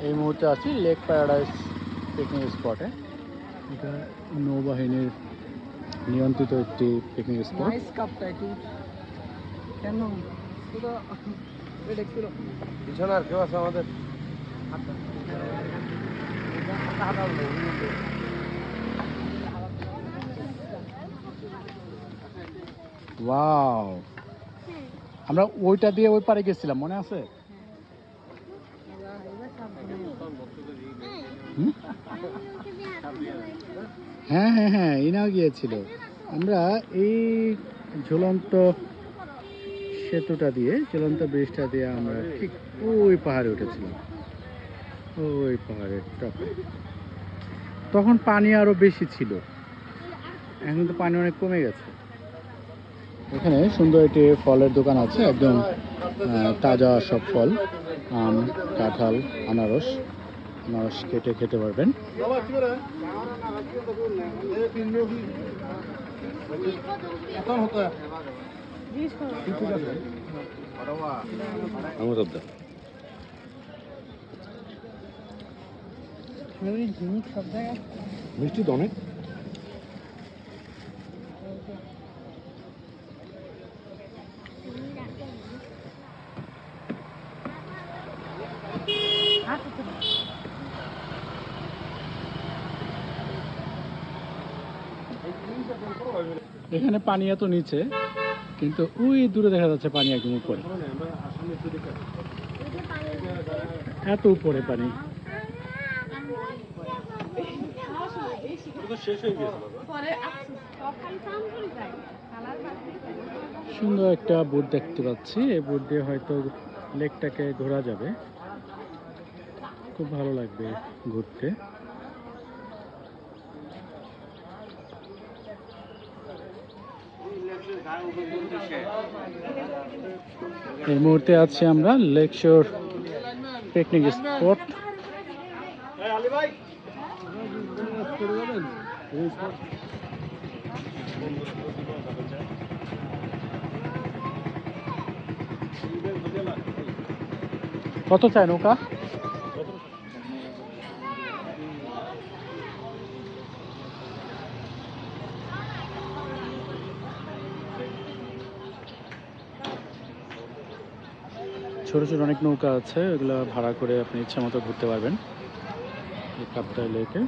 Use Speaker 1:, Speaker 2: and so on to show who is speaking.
Speaker 1: এই মুহূর্তে আছি লেক প্যারাডাইস পিকনিক স্পটে। এটা নৌবাহিনীর নিয়ন্ত্রিত একটি পিকনিক স্পট।
Speaker 2: পিছনে আর কেউ আছে আমাদের?
Speaker 1: ওয়াও, আমরা ওইটা দিয়ে ওই পারে গেছিলাম, মনে আছে? হ্যাঁ হ্যাঁ হ্যাঁ, ইনাও গিয়েছিল। আমরা এই ঝুলন্ত সেতুটা দিয়ে, ঝুলন্ত ব্রিজটা দিয়ে আমরা ঠিক ওই পাহাড়ে উঠেছিলাম, ওই পাহাড়ের টপে। তখন পানি আরো বেশি ছিল, এখন তো পানি অনেক কমে গেছে। এখানে সুন্দর একটি ফলের দোকান আছে, একদম তাজা সব ফল, আম, কাঁঠাল, আনারস। আনারস কেটে খেতে পারবেন। মিষ্টি তো অনেক। এখানে পানি এত নিচে, কিন্তু ওই দূরে দেখা যাচ্ছে পানি একদম উপরে, এত উপরে পানি। সুন্দর একটা বোট দেখতে পাচ্ছি, এই বোট দিয়ে হয়তো লেকটাকে ঘোরা যাবে, খুব ভালো লাগবে ঘুরতে। এই মুহূর্তে আছি আমরা লেকশোর পিকনিক স্পট। কত চাই নৌকা? ছোট ছোট অনেক নৌকা আছে, এগুলো ভাড়া করে আপনি ইচ্ছা মতো ঘুরতে পারবেন এই কাপ্তাই লেকে।